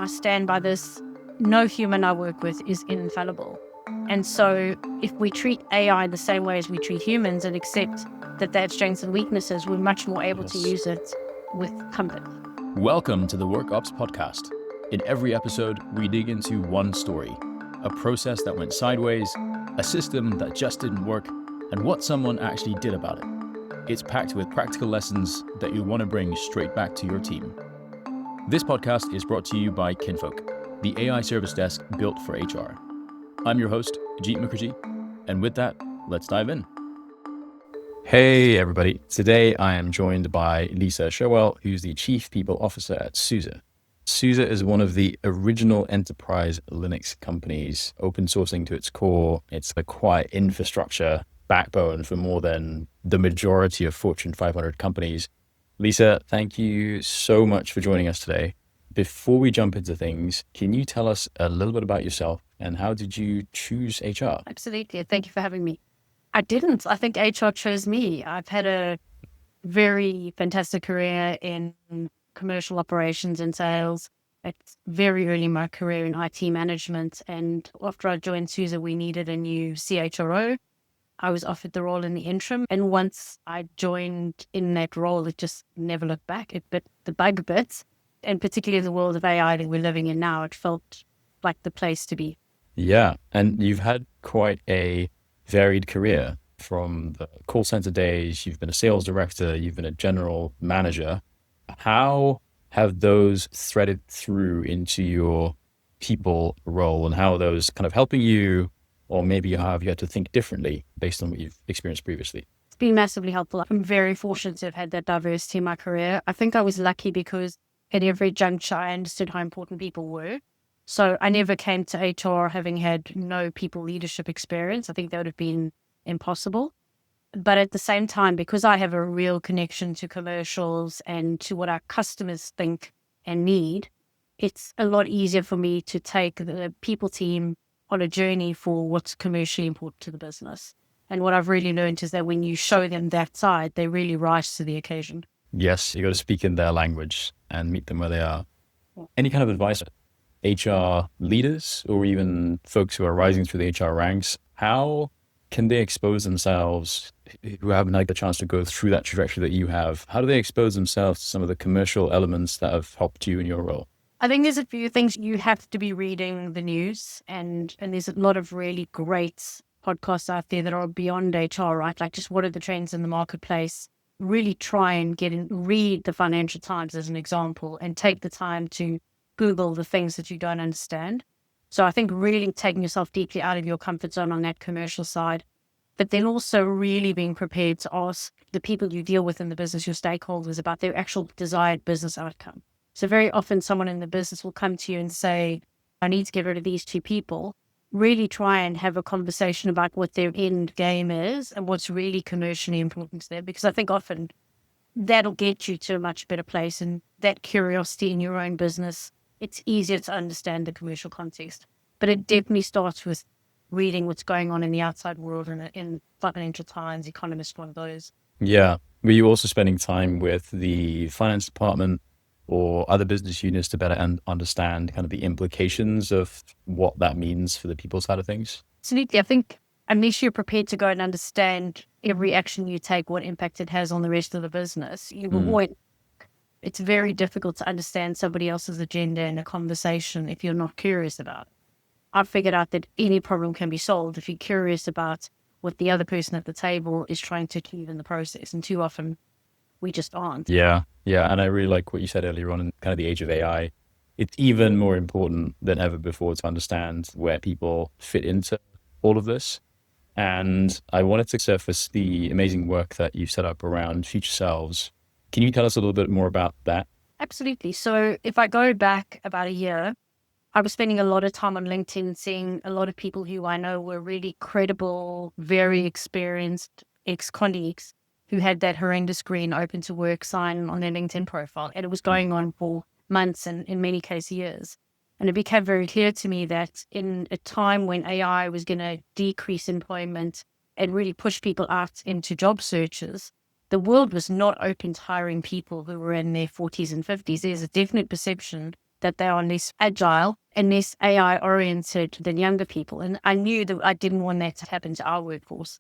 I stand by this. No human I work with is infallible. And so if we treat AI the same way as we treat humans and accept that they have strengths and weaknesses, we're much more able to use it with comfort. Welcome to the WorkOps Podcast. In every episode, we dig into one story, a process that went sideways, a system that just didn't work, and what someone actually did about it. It's packed with practical lessons that you want to bring straight back to your team. This podcast is brought to you by Kinfolk, the AI service desk built for HR. I'm your host, Jeet Mukergi, and with that, let's dive in. Hey everybody, today I am joined by Lisa Sherwell, who's the Chief People Officer at SUSE. SUSE is one of the original enterprise Linux companies, open sourcing to its core. It's a quiet infrastructure backbone for more than the majority of Fortune 500 companies. Lisa, thank you so much for joining us today. Before we jump into things, can you tell us a little bit about yourself and how did you choose HR? Absolutely. Thank you for having me. I didn't. I think HR chose me. I've had a very fantastic career in commercial operations and sales. It's very early in my career in IT management. And after I joined SUSE, we needed a new CHRO. I was offered the role in the interim. And once I joined in that role, it just never looked back. It bit the bug bits. And particularly in the world of AI that we're living in now, it felt like the place to be. Yeah. And you've had quite a varied career. From the call center days, you've been a sales director, you've been a general manager. How have those threaded through into your people role, and how are those kind of helping you, or maybe how have you had to think differently based on what you've experienced previously? It's been massively helpful. I'm very fortunate to have had that diversity in my career. I think I was lucky because at every juncture, I understood how important people were. So I never came to HR having had no people leadership experience. I think that would have been impossible. But at the same time, because I have a real connection to commercials and to what our customers think and need, it's a lot easier for me to take the people team on a journey for what's commercially important to the business. And what I've really learned is that when you show them that side, they really rise to the occasion. Yes, you got to speak in their language and meet them where they are. Any kind of advice, HR leaders or even folks who are rising through the HR ranks, how can they expose themselves, who haven't had the chance to go through that trajectory that you have? How do they expose themselves to some of the commercial elements that have helped you in your role? I think there's a few things. You have to be reading the news, and there's a lot of really great podcasts out there that are beyond HR, right? Like just what are the trends in the marketplace? Really try and read the Financial Times as an example and take the time to Google the things that you don't understand. So I think really taking yourself deeply out of your comfort zone on that commercial side, but then also really being prepared to ask the people you deal with in the business, your stakeholders, about their actual desired business outcome. So very often someone in the business will come to you and say, I need to get rid of these two people. Really try and have a conversation about what their end game is and what's really commercially important to them, because I think often that'll get you to a much better place. And that curiosity in your own business, it's easier to understand the commercial context. But it definitely starts with reading what's going on in the outside world and in Financial Times, Economist, one of those. Yeah. Were you also spending time with the finance department or other business units to better understand kind of the implications of what that means for the people side of things? Absolutely. I think unless you're prepared to go and understand every action you take, what impact it has on the rest of the business, you won't. It's very difficult to understand somebody else's agenda in a conversation if you're not curious about it. I've figured out that any problem can be solved if you're curious about what the other person at the table is trying to achieve in the process. And too often we just aren't. Yeah. And I really like what you said earlier on in kind of the age of AI. It's even more important than ever before to understand where people fit into all of this. And I wanted to surface the amazing work that you've set up around Future Selves. Can you tell us a little bit more about that? Absolutely. So if I go back about a year, I was spending a lot of time on LinkedIn, seeing a lot of people who I know were really credible, very experienced ex-colleagues who had that horrendous green open to work sign on their LinkedIn profile. And it was going on for months and in many cases years. And it became very clear to me that in a time when AI was going to decrease employment and really push people out into job searches, the world was not open to hiring people who were in their 40s and 50s. There's a definite perception that they are less agile and less AI oriented than younger people. And I knew that I didn't want that to happen to our workforce.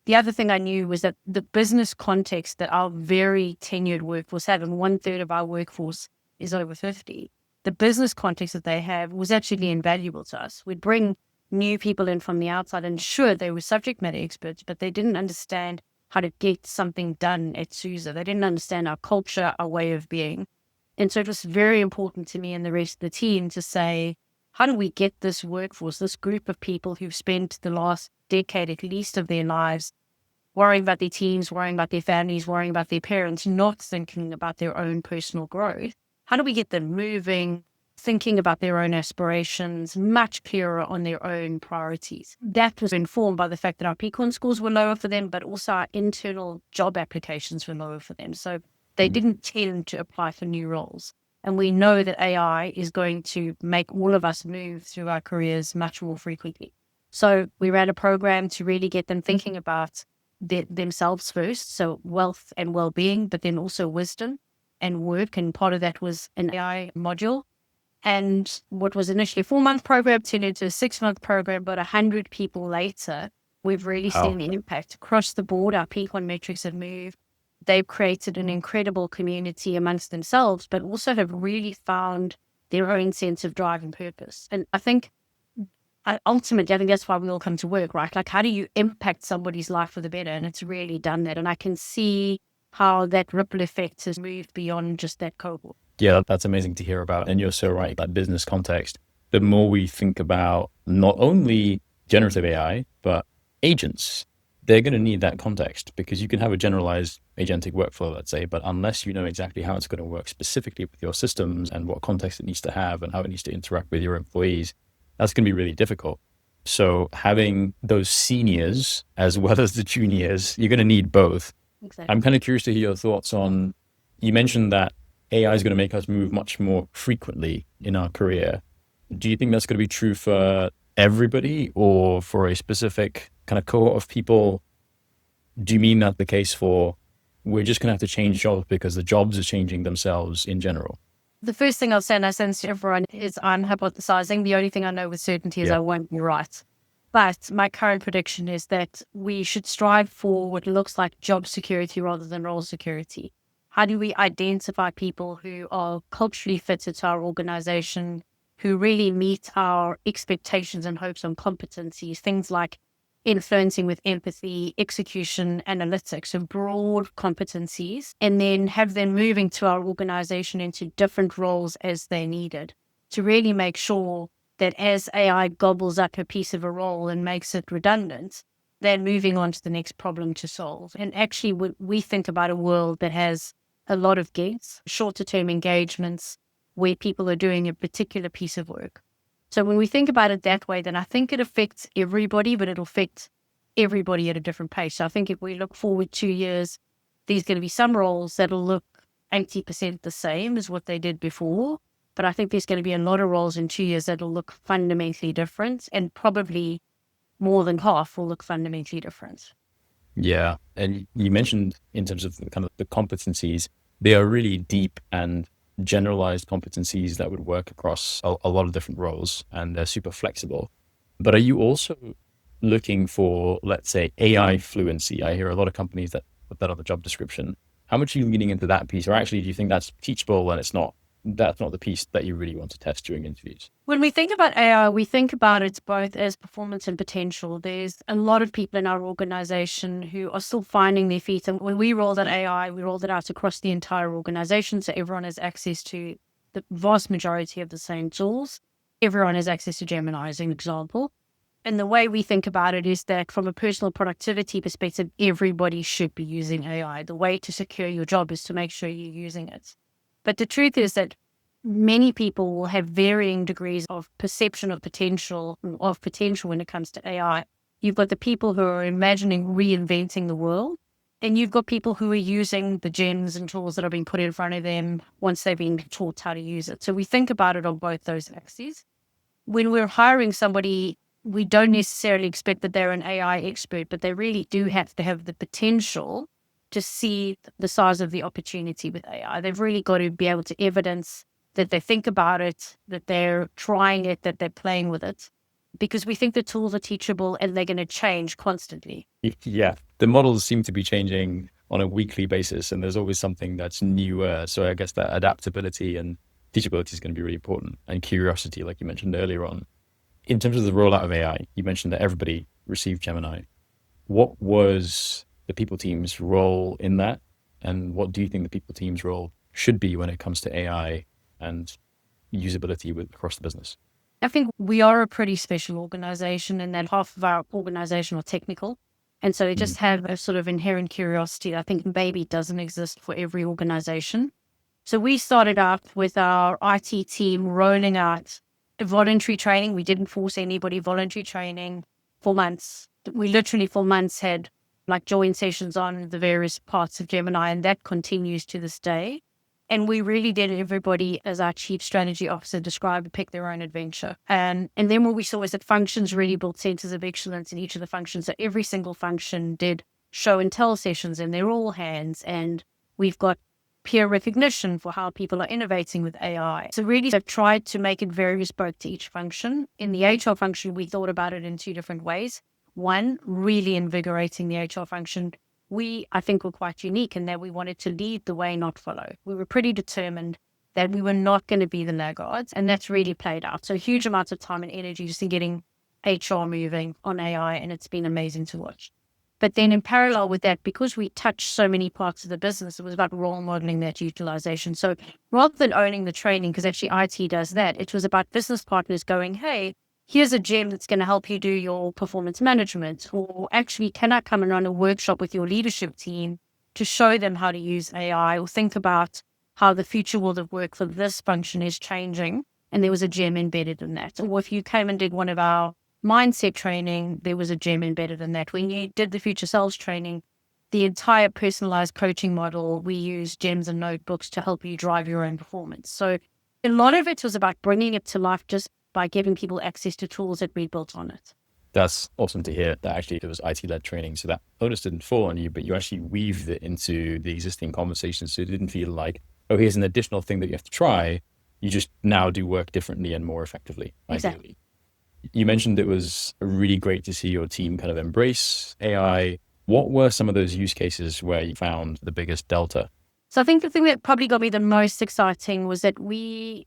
The other thing I knew was that the business context that our very tenured workforce have, and 1/3 of our workforce is over 50, the business context that they have was actually invaluable to us. We'd bring new people in from the outside, and sure, they were subject matter experts, but they didn't understand how to get something done at SUSE. They didn't understand our culture, our way of being. And so it was very important to me and the rest of the team to say, how do we get this workforce, this group of people who've spent the last decade at least of their lives worrying about their teams, worrying about their families, worrying about their parents, not thinking about their own personal growth? How do we get them moving, thinking about their own aspirations, much clearer on their own priorities? That was informed by the fact that our Peakon scores were lower for them, but also our internal job applications were lower for them. So they didn't tend to apply for new roles. And we know that AI is going to make all of us move through our careers much more frequently. So we ran a program to really get them thinking about themselves first. So wealth and well-being, but then also wisdom and work. And part of that was an AI module. And what was initially a 4-month program turned into a 6-month program, but 100 people later, we've really seen the impact across the board. Our Peakon metrics have moved. They've created an incredible community amongst themselves, but also have really found their own sense of drive and purpose. And I think ultimately, I think that's why we all come to work, right? Like, how do you impact somebody's life for the better? And it's really done that. And I can see how that ripple effect has moved beyond just that cohort. Yeah, that's amazing to hear about. And you're so right, that business context. The more we think about not only generative AI, but agents, they're going to need that context, because you can have a generalized agentic workflow, let's say, but unless you know exactly how it's going to work specifically with your systems and what context it needs to have and how it needs to interact with your employees, that's going to be really difficult. So having those seniors as well as the juniors, you're going to need both. Exactly. I'm kind of curious to hear your thoughts on, you mentioned that AI is going to make us move much more frequently in our career. Do you think that's going to be true for everybody or for a specific kind of cohort of people? Do you mean that the case for, we're just going to have to change jobs because the jobs are changing themselves in general? The first thing I'll say, and I sense to everyone, is I'm hypothesizing. The only thing I know with certainty is I won't be right. But my current prediction is that we should strive for what looks like job security rather than role security. How do we identify people who are culturally fitted to our organization, who really meet our expectations and hopes on competencies, things like influencing with empathy, execution, analytics, and broad competencies, and then have them moving to our organization into different roles as they're needed, to really make sure that as AI gobbles up a piece of a role and makes it redundant, they're moving on to the next problem to solve. And actually, we think about a world that has a lot of gigs, shorter term engagements, where people are doing a particular piece of work. So when we think about it that way, then I think it affects everybody, but it'll affect everybody at a different pace. So I think if we look forward 2 years, there's going to be some roles that'll look 80% the same as what they did before. But I think there's going to be a lot of roles in 2 years that'll look fundamentally different, and probably more than half will look fundamentally different. Yeah. And you mentioned in terms of kind of the competencies, they are really deep and generalized competencies that would work across a lot of different roles, and they're super flexible. But are you also looking for, let's say, AI fluency? I hear a lot of companies that put that on the job description. How much are you leaning into that piece? Or actually, do you think that's teachable and that's not the piece that you really want to test during interviews? When we think about AI, we think about it both as performance and potential. There's a lot of people in our organization who are still finding their feet. And when we rolled out AI, we rolled it out across the entire organization. So everyone has access to the vast majority of the same tools. Everyone has access to Gemini, as an example. And the way we think about it is that from a personal productivity perspective, everybody should be using AI. The way to secure your job is to make sure you're using it. But the truth is that many people will have varying degrees of perception of potential when it comes to AI. You've got the people who are imagining reinventing the world, and you've got people who are using the gems and tools that are being put in front of them once they've been taught how to use it. So we think about it on both those axes. When we're hiring somebody, we don't necessarily expect that they're an AI expert, but they really do have to have the potential to see the size of the opportunity with AI. They've really got to be able to evidence that they think about it, that they're trying it, that they're playing with it, because we think the tools are teachable and they're going to change constantly. Yeah, the models seem to be changing on a weekly basis, and there's always something that's newer. So I guess that adaptability and teachability is going to be really important, and curiosity, like you mentioned earlier on. In terms of the rollout of AI, you mentioned that everybody received Gemini. What was the people team's role in that? And what do you think the people team's role should be when it comes to AI and usability across the business? I think we are a pretty special organization in that half of our organization are technical. And so they just have a sort of inherent curiosity that I think maybe doesn't exist for every organization. So we started out with our IT team rolling out voluntary training. We didn't force anybody, voluntary training for months. We literally for months had like joint sessions on the various parts of Gemini, and that continues to this day. And we really did everybody, as our chief strategy officer described, pick their own adventure. And then what we saw is that functions really built centers of excellence in each of the functions. So every single function did show and tell sessions, and they're all hands. And we've got peer recognition for how people are innovating with AI. So really, I've tried to make it very bespoke to each function. In the HR function, we thought about it in two different ways. One, really invigorating the HR function. We, I think, were quite unique in that we wanted to lead the way, not follow. We were pretty determined that we were not going to be the laggards, and that's really played out. So huge amounts of time and energy just in getting HR moving on AI, and it's been amazing to watch. But then in parallel with that, because we touched so many parts of the business, it was about role modeling that utilization. So rather than owning the training, because actually IT does that, it was about business partners going, hey, here's a gem that's going to help you do your performance management. Or actually, can I come and run a workshop with your leadership team to show them how to use AI, or think about how the future world of work for this function is changing? And there was a gem embedded in that. Or if you came and did one of our mindset training, there was a gem embedded in that. When you did the future selves training, the entire personalized coaching model, we use gems and notebooks to help you drive your own performance. So a lot of it was about bringing it to life just by giving people access to tools that we built on it. That's awesome to hear that actually it was IT-led training. So that onus didn't fall on you, but you actually weaved it into the existing conversations. So it didn't feel like, oh, here's an additional thing that you have to try. You just now do work differently and more effectively. Exactly. Ideally. You mentioned it was really great to see your team kind of embrace AI. What were some of those use cases where you found the biggest delta? So I think the thing that probably got me the most exciting was that we're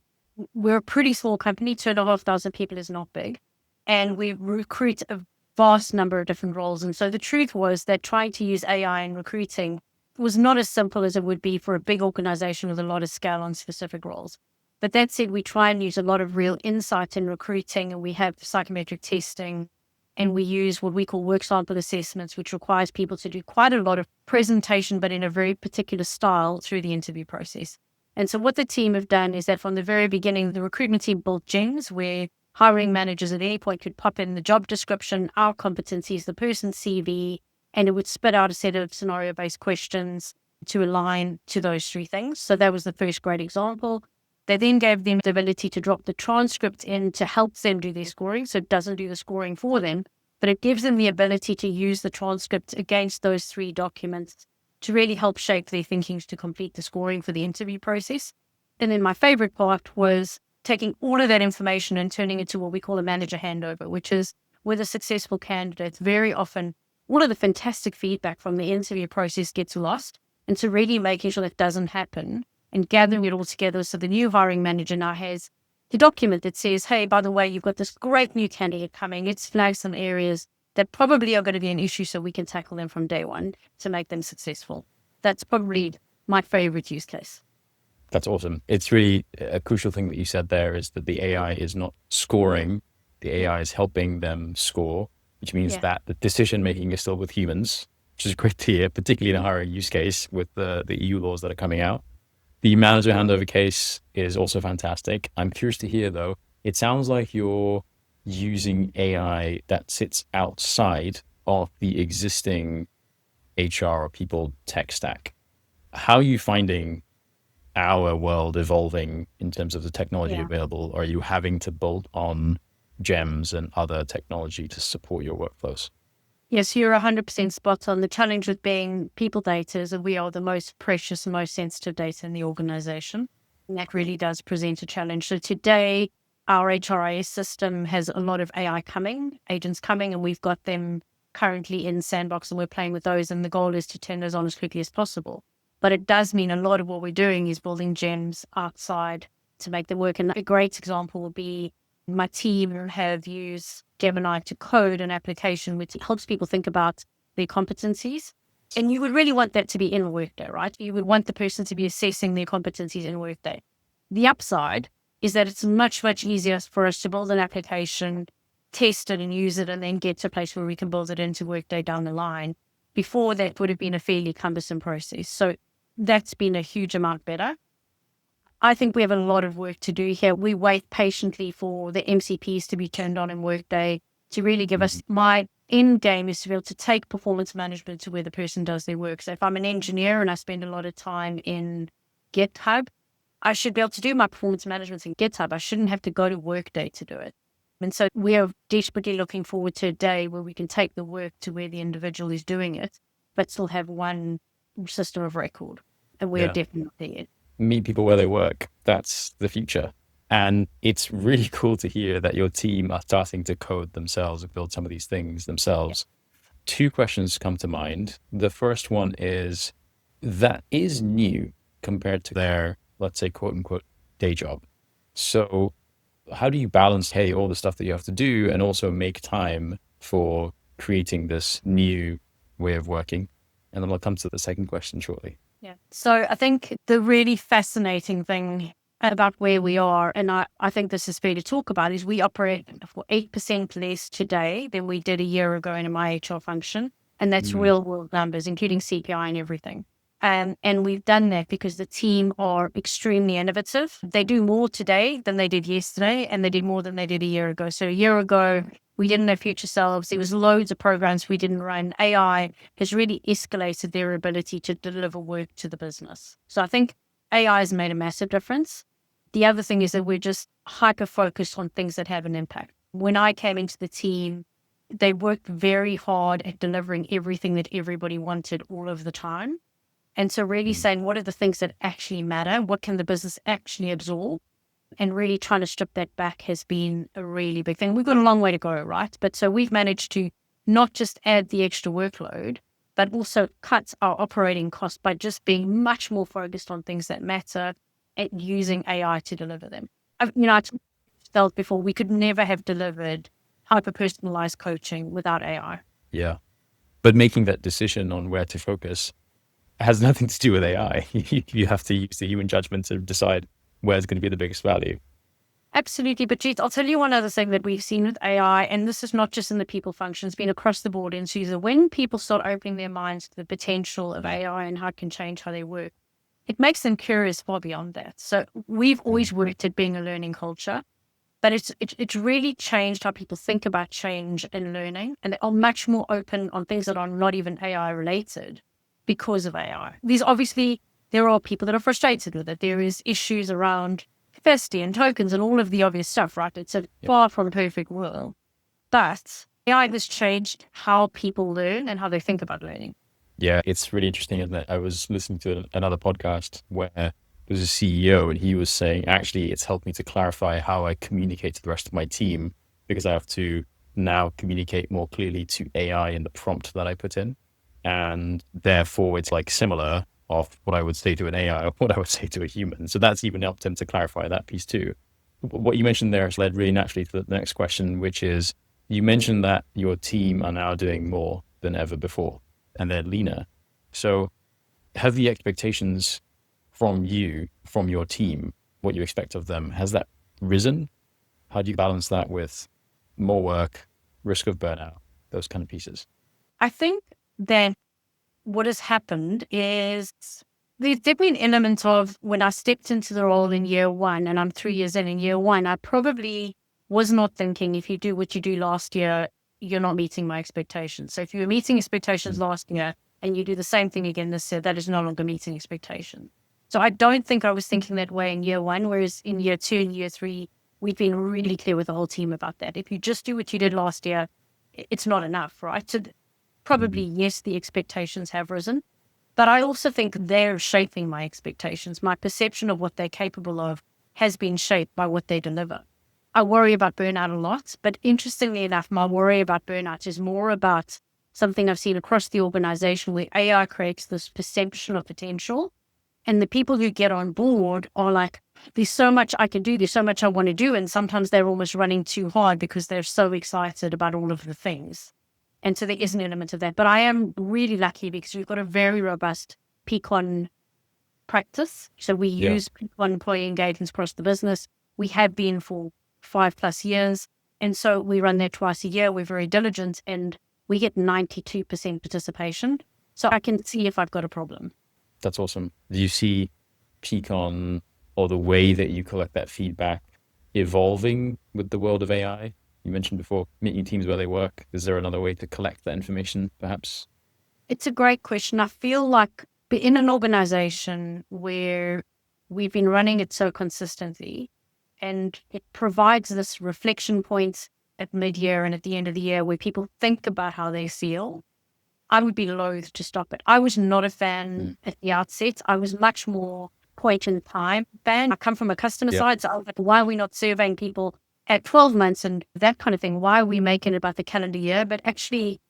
a pretty small company. 2,500 people is not big. And we recruit a vast number of different roles. And so the truth was that trying to use AI in recruiting was not as simple as it would be for a big organization with a lot of scale on specific roles. But that said, we try and use a lot of real insight in recruiting, and we have psychometric testing, and we use what we call work sample assessments, which requires people to do quite a lot of presentation, but in a very particular style through the interview process. And so what the team have done is that from the very beginning, the recruitment team built gems where hiring managers at any point could pop in the job description, our competencies, the person's CV, and it would spit out a set of scenario-based questions to align to those three things. So that was the first great example. They then gave them the ability to drop the transcript in to help them do their scoring. So it doesn't do the scoring for them, but it gives them the ability to use the transcript against those three documents to really help shape their thinking to complete the scoring for the interview process. And then my favorite part was taking all of that information and turning it to what we call a manager handover, which is with a successful candidate, very often all of the fantastic feedback from the interview process gets lost. And so really making sure that doesn't happen and gathering it all together. So the new hiring manager now has the document that says, hey, by the way, you've got this great new candidate coming. It's flagged some areas that probably are going to be an issue so we can tackle them from day one to make them successful. That's probably my favorite use case. That's awesome. It's really a crucial thing that you said there is that the AI is not scoring. The AI is helping them score, which means that the decision making is still with humans, which is great to hear, particularly in a hiring use case with the EU laws that are coming out. The manager handover case is also fantastic. I'm curious to hear, though, it sounds like you're using AI that sits outside of the existing HR or people tech stack. How are you finding our world evolving in terms of the technology available? Are you having to build on gems and other technology to support your workflows? Yes, you're 100% spot on. The challenge with being people data is that we are the most precious and most sensitive data in the organization. And that really does present a challenge. So today, our HRIS system has a lot of AI agents coming, and we've got them currently in Sandbox, and we're playing with those. And the goal is to turn those on as quickly as possible. But it does mean a lot of what we're doing is building gems outside to make them work. And a great example will be my team have used Gemini to code an application which helps people think about their competencies. And you would really want that to be in Workday, right? You would want the person to be assessing their competencies in Workday. The upside is that it's much, much easier for us to build an application, test it and use it, and then get to a place where we can build it into Workday down the line. Before, that would have been a fairly cumbersome process. So that's been a huge amount better. I think we have a lot of work to do here. We wait patiently for the MCPs to be turned on in Workday to really give us, my end game is to be able to take performance management to where the person does their work. So if I'm an engineer and I spend a lot of time in GitHub, I should be able to do my performance management in GitHub. I shouldn't have to go to Workday to do it. And so we are desperately looking forward to a day where we can take the work to where the individual is doing it, but still have one system of record. And we're definitely it. Meet people where they work. That's the future. And it's really cool to hear that your team are starting to code themselves and build some of these things themselves. Two questions come to mind. The first one is, that is new compared to their, let's say, quote unquote, day job. So how do you balance, hey, all the stuff that you have to do and also make time for creating this new way of working? And then I'll come to the second question shortly. Yeah. So I think the really fascinating thing about where we are, and I think this is fair to talk about, is we operate for 8% less today than we did a year ago in my HR function. And that's real world numbers, including CPI and everything. And we've done that because the team are extremely innovative. They do more today than they did yesterday, and they did more than they did a year ago. So a year ago, we didn't have future selves. There was loads of programs we didn't run. AI has really escalated their ability to deliver work to the business. So I think AI has made a massive difference. The other thing is that we're just hyper-focused on things that have an impact. When I came into the team, they worked very hard at delivering everything that everybody wanted all of the time. And so really saying, what are the things that actually matter? What can the business actually absorb? And really trying to strip that back has been a really big thing. We've got a long way to go, right? But so we've managed to not just add the extra workload, but also cut our operating costs by just being much more focused on things that matter and using AI to deliver them. I felt before we could never have delivered hyper-personalized coaching without AI. Yeah. But making that decision on where to focus has nothing to do with AI. You have to use the human judgment to decide where's going to be the biggest value. Absolutely. But Jeet, I'll tell you one other thing that we've seen with AI, and this is not just in the people function, it's been across the board in SUSE. When people start opening their minds to the potential of AI and how it can change how they work, it makes them curious far beyond that. So we've always worked at being a learning culture, but it's really changed how people think about change and learning, and they are much more open on things that are not even AI related because of AI. There are people that are frustrated with it. There is issues around capacity and tokens and all of the obvious stuff, right? It's a far from a perfect world. But AI has changed how people learn and how they think about learning. Yeah, it's really interesting, isn't it? I was listening to another podcast where there was a CEO and he was saying, actually, it's helped me to clarify how I communicate to the rest of my team because I have to now communicate more clearly to AI in the prompt that I put in. And therefore, it's like similar of what I would say to an AI or what I would say to a human. So that's even helped him to clarify that piece too. What you mentioned there has led really naturally to the next question, which is you mentioned that your team are now doing more than ever before and they're leaner. So have the expectations from you, from your team, what you expect of them, has that risen? How do you balance that with more work, risk of burnout, those kind of pieces? I think that what has happened is there's definitely an element of when I stepped into the role in year one, and I'm 3 years in year one, I probably was not thinking if you do what you do last year, you're not meeting my expectations. So if you were meeting expectations last year and you do the same thing again this year, that is no longer meeting expectations. So I don't think I was thinking that way in year one, whereas in year two and year three, we've been really clear with the whole team about that. If you just do what you did last year, it's not enough, right? So probably, yes, the expectations have risen, But I also think they're shaping my expectations. My perception of what they're capable of has been shaped by what they deliver. I worry about burnout a lot, but interestingly enough, my worry about burnout is more about something I've seen across the organization where AI creates this perception of potential. And the people who get on board are like, there's so much I can do, there's so much I want to do. And sometimes they're almost running too hard because they're so excited about all of the things. And so there is an element of that. But I am really lucky because we've got a very robust Peakon practice. So we use Peakon employee engagements across the business. We have been for 5+ years. And so we run that twice a year. We're very diligent and we get 92% participation. So I can see if I've got a problem. That's awesome. Do you see Peakon or the way that you collect that feedback evolving with the world of AI? You mentioned before meeting teams where they work. Is there another way to collect that information, perhaps? It's a great question. I feel like in an organization where we've been running it so consistently and it provides this reflection point at mid-year and at the end of the year where people think about how they feel, I would be loath to stop it. I was not a fan at the outset. I was much more point in time fan. I come from a customer side, so I was like, why are we not surveying people at 12 months and that kind of thing? Why are we making it about the calendar year? But actually,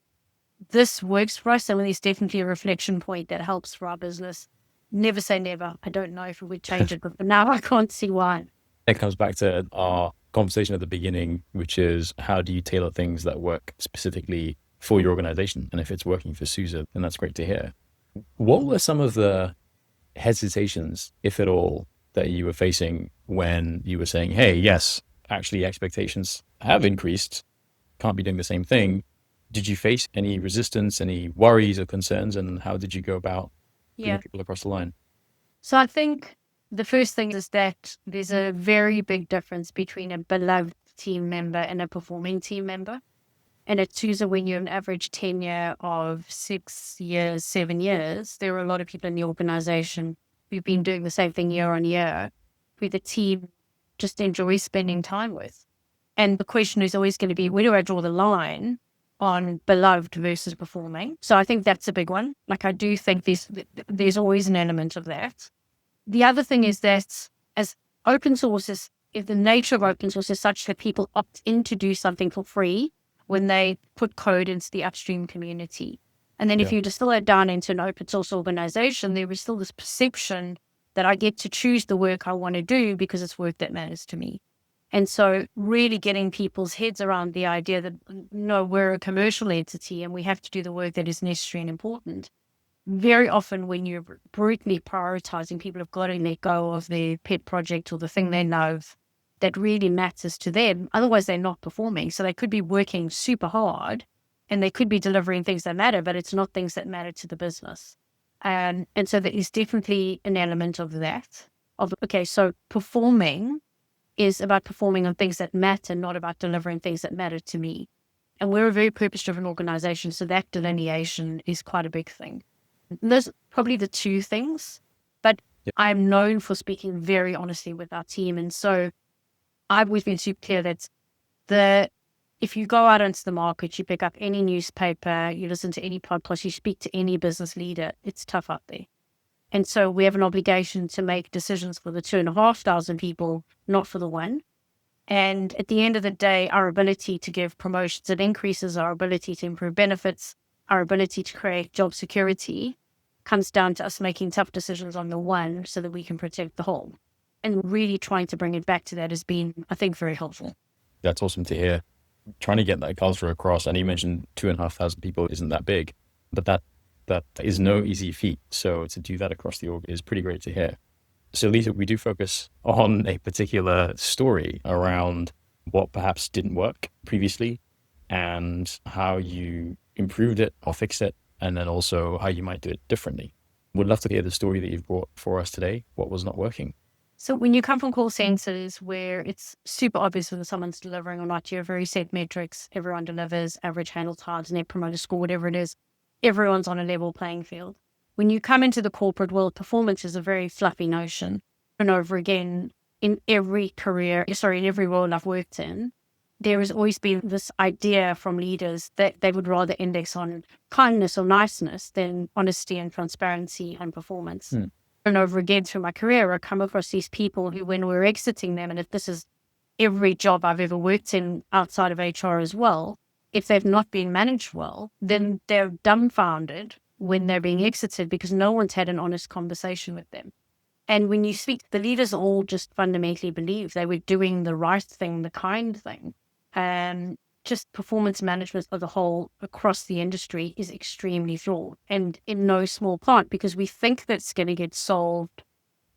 this works for us, and there's definitely a reflection point that helps for our business. Never say never. I don't know if it would change it, but for now, I can't see why. It comes back to our conversation at the beginning, which is how do you tailor things that work specifically for your organization? And if it's working for SUSE, then that's great to hear. What were some of the hesitations, if at all, that you were facing when you were saying, hey, yes, actually expectations have increased, can't be doing the same thing? Did you face any resistance, any worries or concerns, and how did you go about bringing people across the line? So I think the first thing is that there's a very big difference between a beloved team member and a performing team member. And at SUSE, when you're an average tenure of 6 years, 7 years, there are a lot of people in the organization who've been doing the same thing year on year, who the team just enjoys spending time with. And the question is always going to be, where do I draw the line on beloved versus performing? So I think that's a big one. Like, I do think there's always an element of that. The other thing is that as open sources, if the nature of open source is such that people opt in to do something for free when they put code into the upstream community. And then if you distill it down into an open source organization, there is still this perception that I get to choose the work I want to do because it's work that matters to me. And so really getting people's heads around the idea that, no, we're a commercial entity and we have to do the work that is necessary and important. Very often when you're brutally prioritizing, people have got to let go of their pet project or the thing they love that really matters to them. Otherwise, they're not performing. So they could be working super hard and they could be delivering things that matter, but it's not things that matter to the business. And so there is definitely an element of that. So performing is about performing on things that matter, not about delivering things that matter to me. And we're a very purpose-driven organization, so that delineation is quite a big thing. Those are probably the two things, but I'm known for speaking very honestly with our team. And so I've always been super clear that if you go out into the market, you pick up any newspaper, you listen to any podcast, you speak to any business leader, it's tough out there. And so we have an obligation to make decisions for the 2,500 people, not for the one. And at the end of the day, our ability to give promotions, it increases our ability to improve benefits, our ability to create job security comes down to us making tough decisions on the one so that we can protect the whole. And really trying to bring it back to that has been, I think, very helpful. That's awesome to hear. Trying to get that culture across. And you mentioned 2,500 people isn't that big, but that is no easy feat. So to do that across the org is pretty great to hear. So Lisa, we do focus on a particular story around what perhaps didn't work previously and how you improved it or fixed it, and then also how you might do it differently. Would love to hear the story that you've brought for us today. What was not working? So when you come from call centers where it's super obvious whether someone's delivering or not, you have very set metrics, everyone delivers, average handle times, net promoter score, whatever it is, everyone's on a level playing field. When you come into the corporate world, performance is a very fluffy notion. And over again, in every role I've worked in, there has always been this idea from leaders that they would rather index on kindness or niceness than honesty and transparency and performance. Mm. And over again through my career, I come across these people who, when we're exiting them, and if this is every job I've ever worked in outside of HR as well, if they've not been managed well, then they're dumbfounded when they're being exited because no one's had an honest conversation with them. And when you speak, the leaders all just fundamentally believe they were doing the right thing, the kind thing. And just performance management as a whole across the industry is extremely flawed, and in no small part because we think that's going to get solved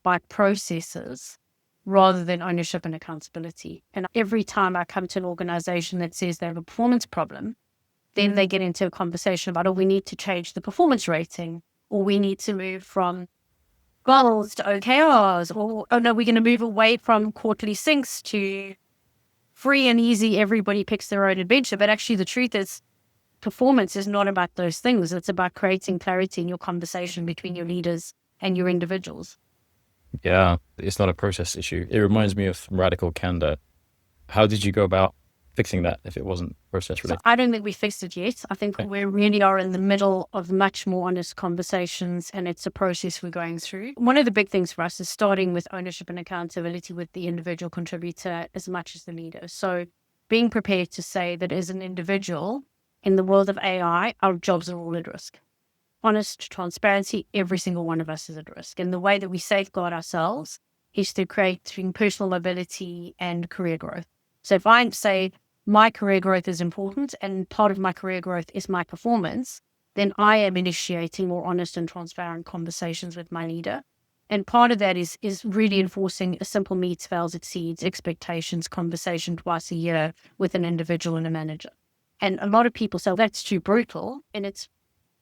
by processes rather than ownership and accountability. And every time I come to an organization that says they have a performance problem, then they get into a conversation about, oh, we need to change the performance rating, or we need to move from goals to OKRs, or, oh no, we're going to move away from quarterly syncs to free and easy, everybody picks their own adventure. But actually the truth is performance is not about those things. It's about creating clarity in your conversation between your leaders and your individuals. Yeah, it's not a process issue. It reminds me of radical candor. How did you go about fixing that if it wasn't process related? So I don't think we fixed it yet. I think we really are in the middle of much more honest conversations, and it's a process we're going through. One of the big things for us is starting with ownership and accountability with the individual contributor as much as the leader. So being prepared to say that as an individual in the world of AI, our jobs are all at risk. Honest transparency, every single one of us is at risk. And the way that we safeguard ourselves is through creating personal mobility and career growth. So if I say my career growth is important and part of my career growth is my performance, then I am initiating more honest and transparent conversations with my leader. And part of that is really enforcing a simple meets, fails, exceeds expectations conversation twice a year with an individual and a manager. And a lot of people say, that's too brutal. And it's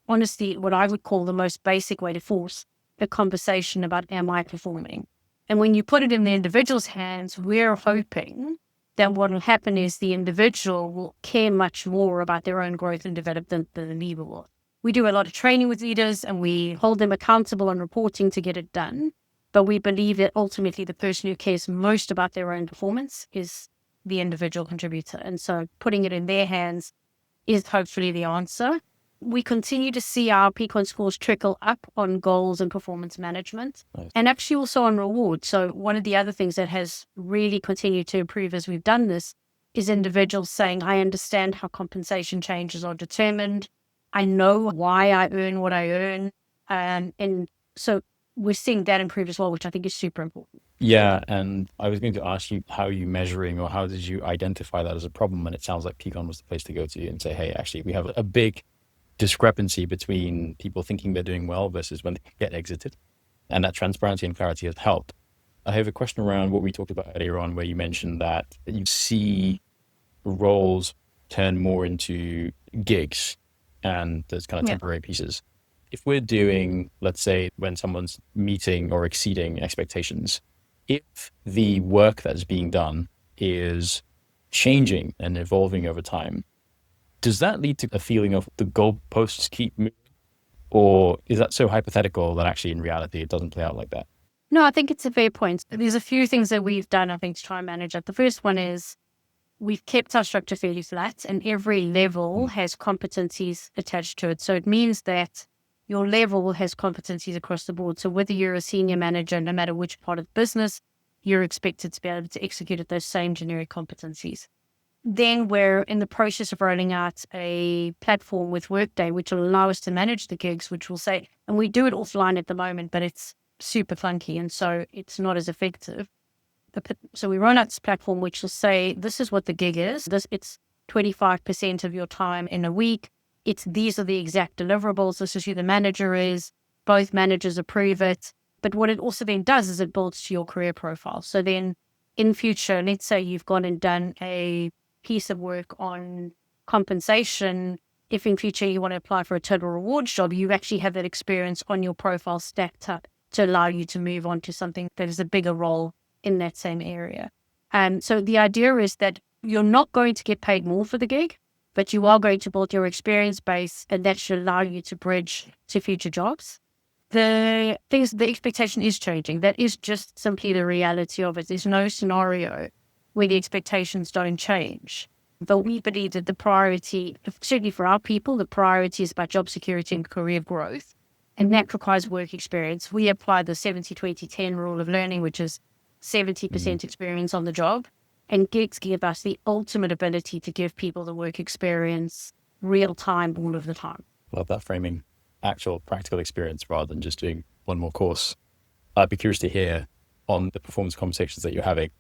honestly what I would call the most basic way to force a conversation about, am I performing? And when you put it in the individual's hands, we're hoping that what will happen is the individual will care much more about their own growth and development than the leader will. We do a lot of training with leaders and we hold them accountable on reporting to get it done. But we believe that ultimately the person who cares most about their own performance is the individual contributor. And so putting it in their hands is hopefully the answer. We continue to see our Peakon scores trickle up on goals and performance management, Nice. and actually also on rewards. So one of the other things that has really continued to improve as we've done this is individuals saying, I understand how compensation changes are determined. I know why I earn what I earn. And so we're seeing that improve as well, which I think is super important. Yeah, and I was going to ask you how you measuring or how did you identify that as a problem? And it sounds like Peakon was the place to go to and say, hey, actually, we have a big discrepancy between people thinking they're doing well versus when they get exited. And that transparency and clarity has helped. I have a question around what we talked about earlier on, where you mentioned that you see roles turn more into gigs and there's kind of temporary pieces. If we're doing, let's say, when someone's meeting or exceeding expectations, if the work that's being done is changing and evolving over time, does that lead to a feeling of the goalposts keep moving? Or is that so hypothetical that actually in reality it doesn't play out like that? No, I think it's a fair point. There's a few things that we've done, I think, to try and manage it. The first one is we've kept our structure fairly flat, and every level has competencies attached to it. So it means that your level has competencies across the board. So whether you're a senior manager, no matter which part of the business, you're expected to be able to execute at those same generic competencies. Then we're in the process of rolling out a platform with Workday, which will allow us to manage the gigs, which will say, and we do it offline at the moment, but it's super clunky, and so it's not as effective. So we roll out this platform, which will say, this is what the gig is. It's 25% of your time in a week. These are the exact deliverables. This is who the manager is. Both managers approve it. But what it also then does is it builds to your career profile. So then in future, let's say you've gone and done a piece of work on compensation. If in future you want to apply for a total rewards job, you actually have that experience on your profile stacked up to allow you to move on to something that is a bigger role in that same area. So the idea is that you're not going to get paid more for the gig, but you are going to build your experience base, and that should allow you to bridge to future jobs. The expectation is changing. That is just simply the reality of it. There's no scenario where the expectations don't change. But we believe that the priority, certainly for our people, the priority is about job security and career growth. And that requires work experience. We apply the 70-20-10 rule of learning, which is 70% experience on the job. And gigs give us the ultimate ability to give people the work experience real time, all of the time. Love that framing. Actual practical experience rather than just doing one more course. I'd be curious to hear on the performance conversations that you're having,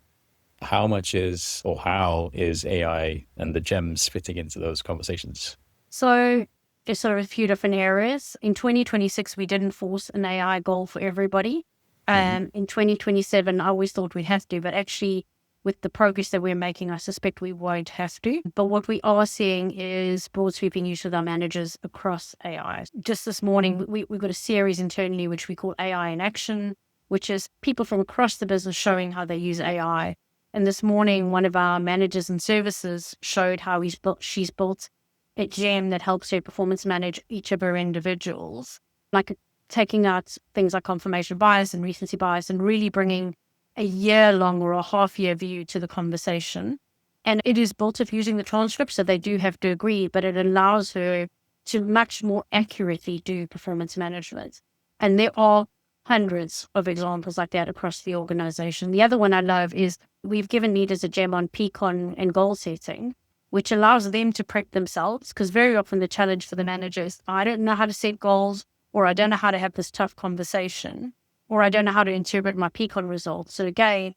how is AI and the gems fitting into those conversations? So there's sort of a few different areas. In 2026, we didn't force an AI goal for everybody. In 2027, I always thought we'd have to, but actually with the progress that we're making, I suspect we won't have to. But what we are seeing is broad sweeping use with our managers across AI. Just this morning, we've got a series internally which we call AI in Action, which is people from across the business showing how they use AI. And this morning, one of our managers and services showed how she's built a gem that helps her performance manage each of her individuals, like taking out things like confirmation bias and recency bias and really bringing a year-long or a half-year view to the conversation. And it is built up using the transcript, so they do have to agree, but it allows her to much more accurately do performance management. And there are hundreds of examples like that across the organization. The other one I love is we've given leaders a gem on peak-on and goal setting, which allows them to prep themselves, because very often the challenge for the manager is, I don't know how to set goals, or I don't know how to have this tough conversation, or I don't know how to interpret my peak-on results. So again,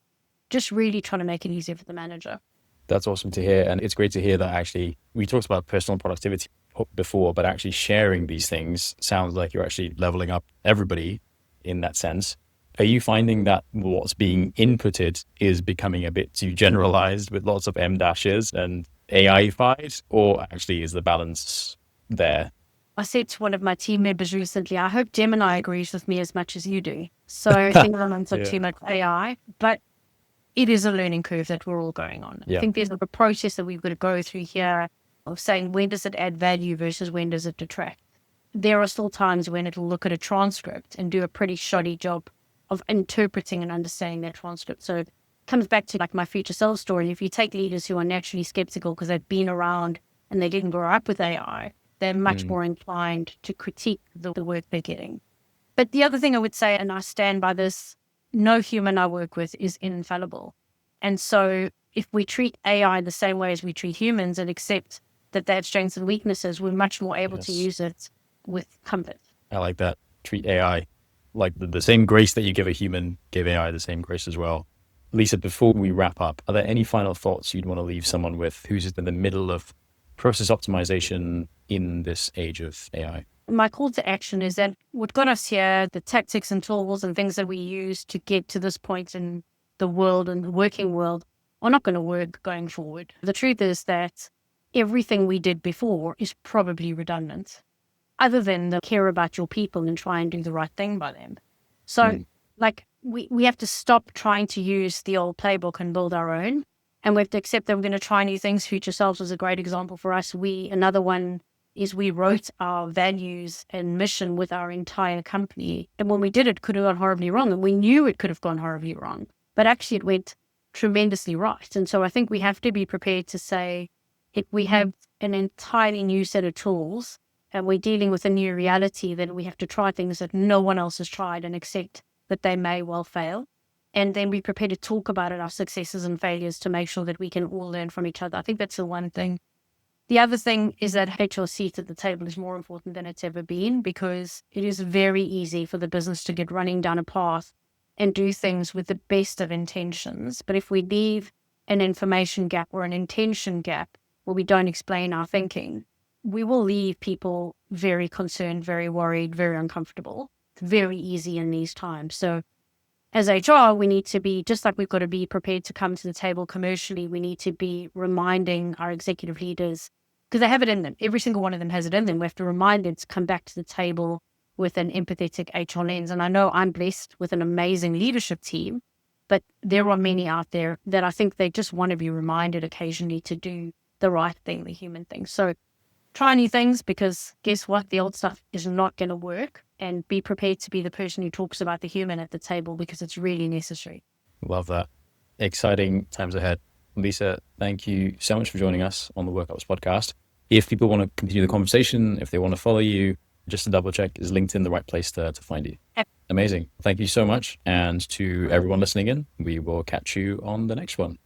just really trying to make it easier for the manager. That's awesome to hear. And it's great to hear that actually, we talked about personal productivity before, but actually sharing these things sounds like you're actually leveling up everybody in that sense. Are you finding that what's being inputted is becoming a bit too generalized with lots of M dashes and AI-fied, or actually is the balance there? I said to one of my team members recently, I hope Gemini agrees with me as much as you do. So I think elements are too much AI, but it is a learning curve that we're all going on. I think there's a process that we've got to go through here of saying, when does it add value versus when does it detract? There are still times when it'll look at a transcript and do a pretty shoddy job of interpreting and understanding that transcript. So it comes back to like my future self story. If you take leaders who are naturally skeptical because they've been around and they didn't grow up with AI, they're much more inclined to critique the work they're getting. But the other thing I would say, and I stand by this, no human I work with is infallible. And so if we treat AI the same way as we treat humans and accept that they have strengths and weaknesses, we're much more able to use it with comfort. I like that. Treat AI like the same grace that you give a human, give AI the same grace as well. Lisa, before we wrap up, are there any final thoughts you'd want to leave someone with who's in the middle of process optimization in this age of AI? My call to action is that what got us here, the tactics and tools and things that we use to get to this point in the world and the working world are not going to work going forward. The truth is that everything we did before is probably redundant, other than the care about your people and try and do the right thing by them. So we have to stop trying to use the old playbook and build our own. And we have to accept that we're going to try new things. Future Selves was a great example for us. Another one is we wrote our values and mission with our entire company. And when we did it, could have gone horribly wrong. And we knew it could have gone horribly wrong. But actually it went tremendously right. And so I think we have to be prepared to say, if we have an entirely new set of tools and we're dealing with a new reality, then we have to try things that no one else has tried and accept that they may well fail. And then be prepared to talk about it, our successes and failures, to make sure that we can all learn from each other. I think that's the one thing. The other thing is that your seat at the table is more important than it's ever been, because it is very easy for the business to get running down a path and do things with the best of intentions. But if we leave an information gap or an intention gap where we don't explain our thinking, we will leave people very concerned, very worried, very uncomfortable. It's very easy in these times. So as HR, we need to be, just like we've got to be prepared to come to the table commercially, we need to be reminding our executive leaders, because they have it in them. Every single one of them has it in them. We have to remind them to come back to the table with an empathetic HR lens. And I know I'm blessed with an amazing leadership team, but there are many out there that I think they just want to be reminded occasionally to do the right thing, the human thing. So try new things, because guess what? The old stuff is not going to work. And be prepared to be the person who talks about the human at the table, because it's really necessary. Love that. Exciting times ahead. Lisa, thank you so much for joining us on the WorkOps podcast. If people want to continue the conversation, if they want to follow you, just to double check, is LinkedIn the right place to find you? Amazing. Thank you so much. And to everyone listening in, we will catch you on the next one.